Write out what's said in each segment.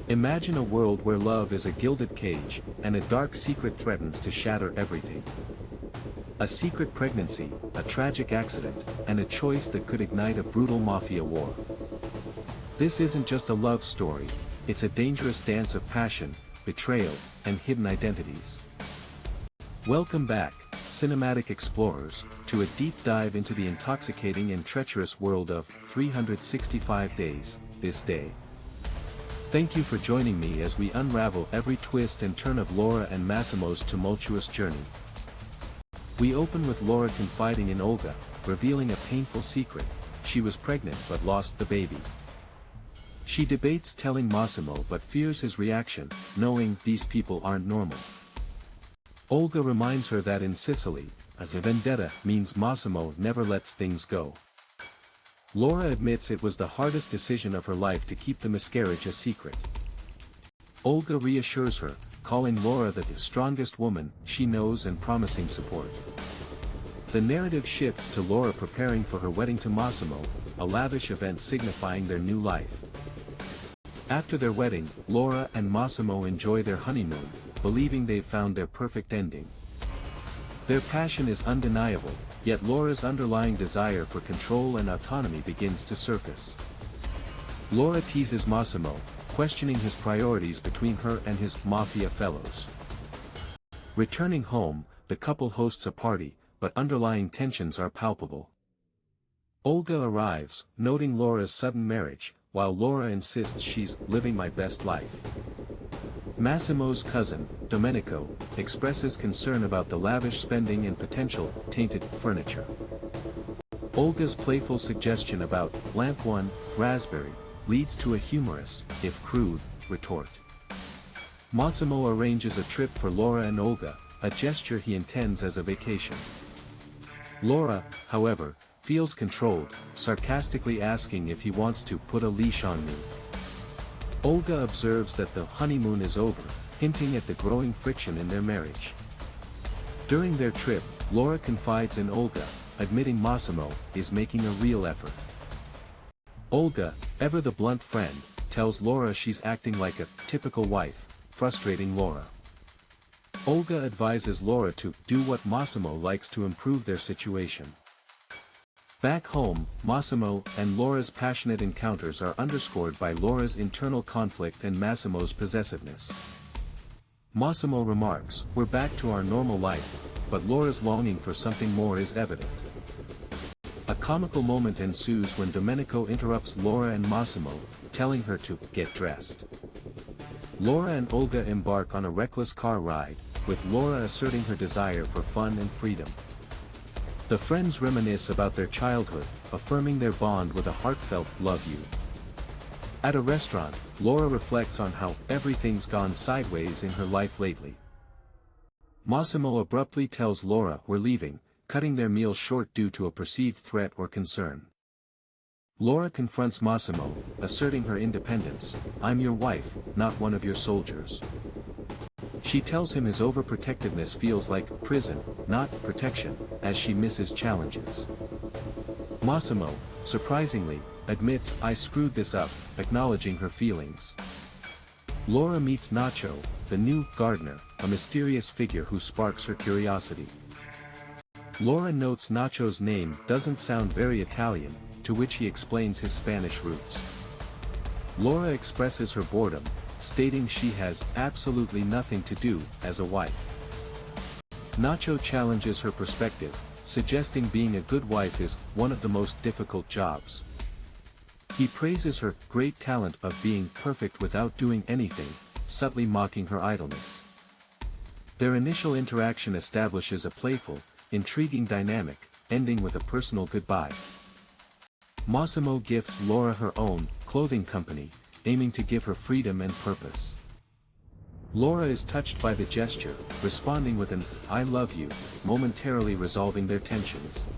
Imagine a world where love is a gilded cage, and a dark secret threatens to shatter everything. A secret pregnancy, a tragic accident, and a choice that could ignite a brutal mafia war. This isn't just a love story, it's a dangerous dance of passion, betrayal, and hidden identities. Welcome back, cinematic explorers, to a deep dive into the intoxicating and treacherous world of 365 Days, This Day. Thank you for joining me as we unravel every twist and turn of Laura and Massimo's tumultuous journey. We open with Laura confiding in Olga, revealing a painful secret: she was pregnant but lost the baby. She debates telling Massimo but fears his reaction, knowing these people aren't normal. Olga reminds her that in Sicily, a vendetta means Massimo never lets things go. Laura admits it was the hardest decision of her life to keep the miscarriage a secret. Olga reassures her, calling Laura the strongest woman she knows and promising support. The narrative shifts to Laura preparing for her wedding to Massimo, a lavish event signifying their new life. After their wedding, Laura and Massimo enjoy their honeymoon, believing they've found their perfect ending. Their passion is undeniable, yet Laura's underlying desire for control and autonomy begins to surface. Laura teases Massimo, questioning his priorities between her and his mafia fellows. Returning home, the couple hosts a party, but underlying tensions are palpable. Olga arrives, noting Laura's sudden marriage, while Laura insists she's living my best life. Massimo's cousin, Domenico, expresses concern about the lavish spending and potential tainted furniture. Olga's playful suggestion about lamp one, raspberry, leads to a humorous, if crude, retort. Massimo arranges a trip for Laura and Olga, a gesture he intends as a vacation. Laura, however, feels controlled, sarcastically asking if he wants to put a leash on me. Olga observes that the honeymoon is over, hinting at the growing friction in their marriage. During their trip, Laura confides in Olga, admitting Massimo is making a real effort. Olga, ever the blunt friend, tells Laura she's acting like a typical wife, frustrating Laura. Olga advises Laura to do what Massimo likes to improve their situation. Back home, Massimo and Laura's passionate encounters are underscored by Laura's internal conflict and Massimo's possessiveness. Massimo remarks, "We're back to our normal life," but Laura's longing for something more is evident. A comical moment ensues when Domenico interrupts Laura and Massimo, telling her to get dressed. Laura and Olga embark on a reckless car ride, with Laura asserting her desire for fun and freedom. The friends reminisce about their childhood, affirming their bond with a heartfelt "love you." At a restaurant, Laura reflects on how everything's gone sideways in her life lately. Massimo abruptly tells Laura we're leaving, cutting their meal short due to a perceived threat or concern. Laura confronts Massimo, asserting her independence. "I'm your wife, not one of your soldiers." She tells him his overprotectiveness feels like prison, not protection, as she misses challenges. Massimo, surprisingly, admits "I screwed this up," acknowledging her feelings. Laura meets Nacho, the new gardener, a mysterious figure who sparks her curiosity. Laura notes Nacho's name doesn't sound very Italian, to which he explains his Spanish roots. Laura expresses her boredom, stating she has absolutely nothing to do as a wife. Nacho challenges her perspective, suggesting being a good wife is one of the most difficult jobs. He praises her great talent of being perfect without doing anything, subtly mocking her idleness. Their initial interaction establishes a playful, intriguing dynamic, ending with a personal goodbye. Massimo gifts Laura her own clothing company, aiming to give her freedom and purpose. Laura is touched by the gesture, responding with an "I love you," momentarily resolving their tensions.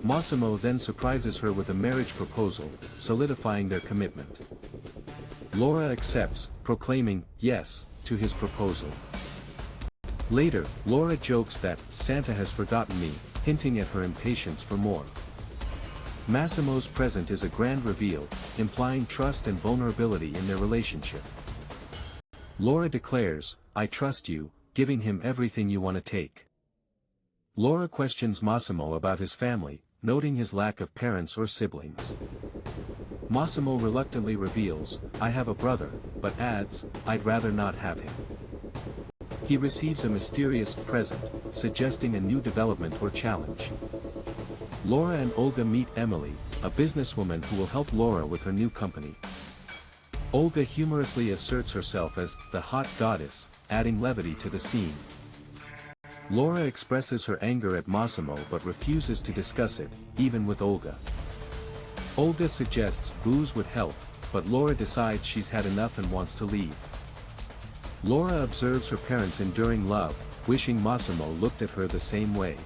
Massimo then surprises her with a marriage proposal, solidifying their commitment. Laura accepts, proclaiming "yes" to his proposal. Later, Laura jokes that Santa has forgotten me, hinting at her impatience for more. Massimo's present is a grand reveal, implying trust and vulnerability in their relationship. Laura declares, "I trust you," giving him everything you want to take. Laura questions Massimo about his family, noting his lack of parents or siblings. Massimo reluctantly reveals, "I have a brother," but adds, "I'd rather not have him." He receives a mysterious present, suggesting a new development or challenge. Laura and Olga meet Emily, a businesswoman who will help Laura with her new company. Olga humorously asserts herself as the hot goddess, adding levity to the scene. Laura expresses her anger at Massimo but refuses to discuss it, even with Olga. Olga suggests booze would help, but Laura decides she's had enough and wants to leave. Laura observes her parents enduring love, wishing Massimo looked at her the same way.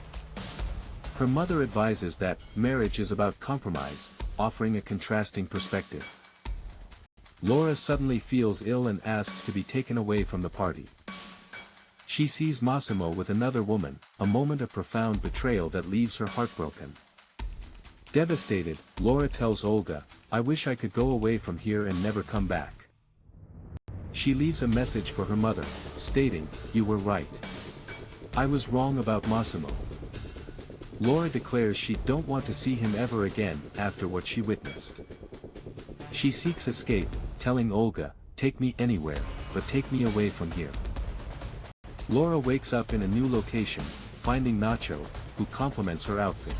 Her mother advises that marriage is about compromise, offering a contrasting perspective. Laura suddenly feels ill and asks to be taken away from the party. She sees Massimo with another woman, a moment of profound betrayal that leaves her heartbroken. Devastated, Laura tells Olga, "I wish I could go away from here and never come back." She leaves a message for her mother, stating, "You were right. I was wrong about Massimo." Laura declares she don't want to see him ever again after what she witnessed. She seeks escape, telling Olga, "Take me anywhere, but take me away from here." Laura wakes up in a new location, finding Nacho, who compliments her outfit.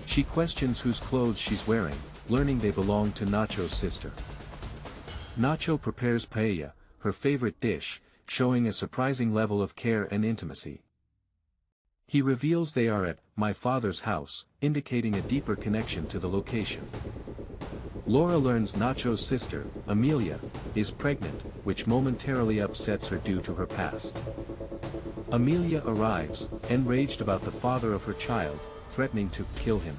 She questions whose clothes she's wearing, learning they belong to Nacho's sister. Nacho prepares paella, her favorite dish, showing a surprising level of care and intimacy. He reveals they are at my father's house, indicating a deeper connection to the location. Laura learns Nacho's sister, Amelia, is pregnant, which momentarily upsets her due to her past. Amelia arrives, enraged about the father of her child, threatening to kill him.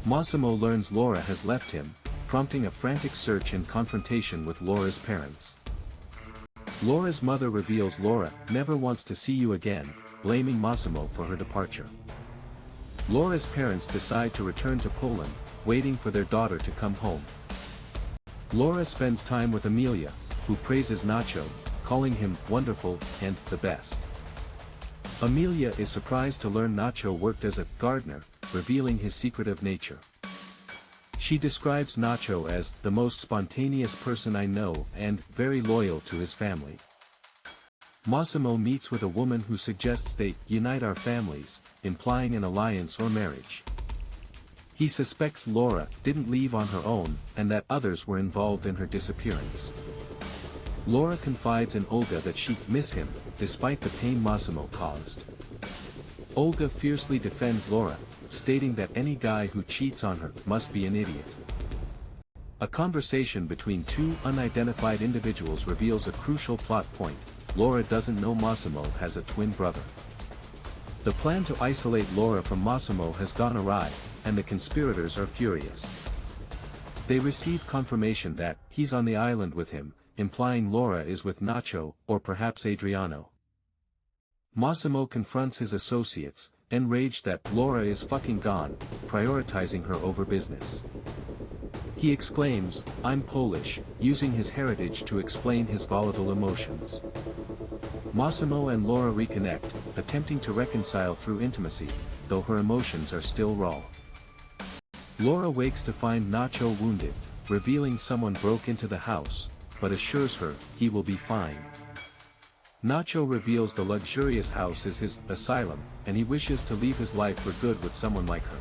Massimo learns Laura has left him, prompting a frantic search and confrontation with Laura's parents. Laura's mother reveals Laura never wants to see you again, blaming Massimo for her departure. Laura's parents decide to return to Poland, waiting for their daughter to come home. Laura spends time with Amelia, who praises Nacho, calling him wonderful and the best. Amelia is surprised to learn Nacho worked as a gardener, revealing his secretive nature. She describes Nacho as the most spontaneous person I know and very loyal to his family. Massimo meets with a woman who suggests they unite our families, implying an alliance or marriage. He suspects Laura didn't leave on her own and that others were involved in her disappearance. Laura confides in Olga that she'd miss him, despite the pain Massimo caused. Olga fiercely defends Laura, stating that any guy who cheats on her must be an idiot. A conversation between two unidentified individuals reveals a crucial plot point: Laura doesn't know Massimo has a twin brother. The plan to isolate Laura from Massimo has gone awry, and the conspirators are furious. They receive confirmation that he's on the island with him, implying Laura is with Nacho, or perhaps Adriano. Massimo confronts his associates, enraged that Laura is fucking gone, prioritizing her over business. He exclaims, "I'm Polish," using his heritage to explain his volatile emotions. Massimo and Laura reconnect, attempting to reconcile through intimacy, though her emotions are still raw. Laura wakes to find Nacho wounded, revealing someone broke into the house, but assures her he will be fine. Nacho reveals the luxurious house is his asylum, and he wishes to leave his life for good with someone like her.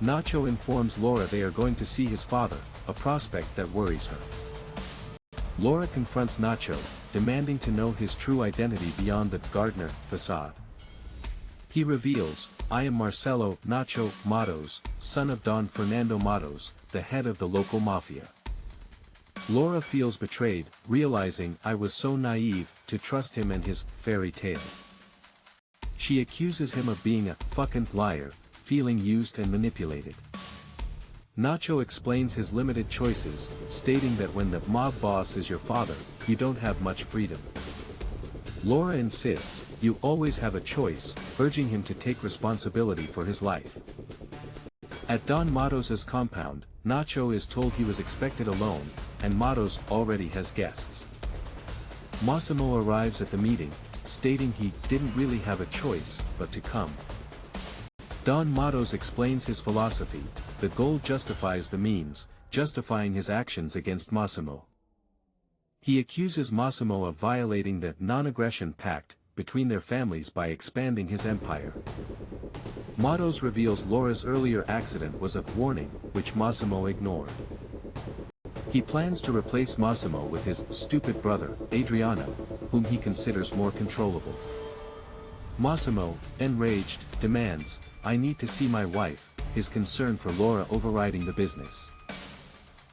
Nacho informs Laura they are going to see his father, a prospect that worries her. Laura confronts Nacho, demanding to know his true identity beyond the gardener facade. He reveals, "I am Marcelo Nacho Matos, son of Don Fernando Matos, the head of the local mafia." Laura feels betrayed, realizing I was so naive to trust him and his fairy tale. She accuses him of being a fucking liar, feeling used and manipulated. Nacho explains his limited choices, stating that when the mob boss is your father, you don't have much freedom. Laura insists, "You always have a choice," urging him to take responsibility for his life. At Don Matos's compound, Nacho is told he was expected alone, and Matos already has guests. Massimo arrives at the meeting, stating he didn't really have a choice but to come. Don Matos explains his philosophy: the goal justifies the means, justifying his actions against Massimo. He accuses Massimo of violating the non-aggression pact between their families by expanding his empire. Matos reveals Laura's earlier accident was a warning, which Massimo ignored. He plans to replace Massimo with his stupid brother, Adriano, whom he considers more controllable. Massimo, enraged, demands, "I need to see my wife," his concern for Laura overriding the business.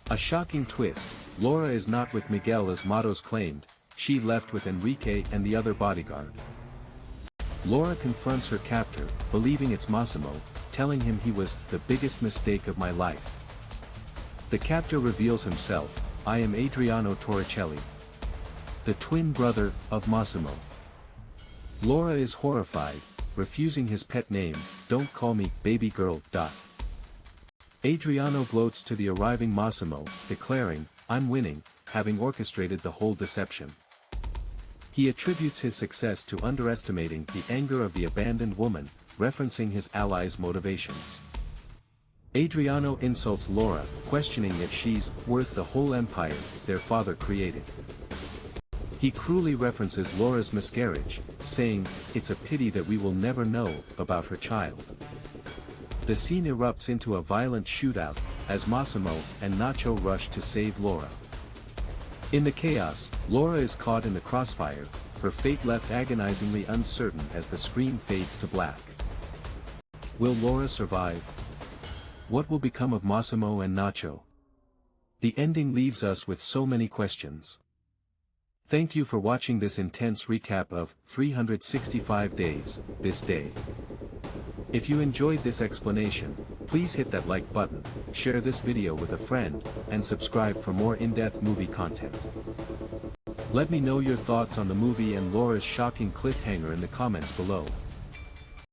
A shocking twist: Laura is not with Miguel as Matos claimed, she left with Enrique and the other bodyguard. Laura confronts her captor, believing it's Massimo, telling him he was the biggest mistake of my life. The captor reveals himself: "I am Adriano Torricelli, the twin brother of Massimo." Laura is horrified, refusing his pet name, "Don't call me baby girl." Adriano gloats to the arriving Massimo, declaring, "I'm winning," having orchestrated the whole deception. He attributes his success to underestimating the anger of the abandoned woman, referencing his ally's motivations. Adriano insults Laura, questioning if she's worth the whole empire their father created. He cruelly references Laura's miscarriage, saying, "It's a pity that we will never know about her child." The scene erupts into a violent shootout, as Massimo and Nacho rush to save Laura. In the chaos, Laura is caught in the crossfire, her fate left agonizingly uncertain as the screen fades to black. Will Laura survive? What will become of Massimo and Nacho? The ending leaves us with so many questions. Thank you for watching this intense recap of 365 Days, This Day. If you enjoyed this explanation, please hit that like button, share this video with a friend, and subscribe for more in-depth movie content. Let me know your thoughts on the movie and Laura's shocking cliffhanger in the comments below.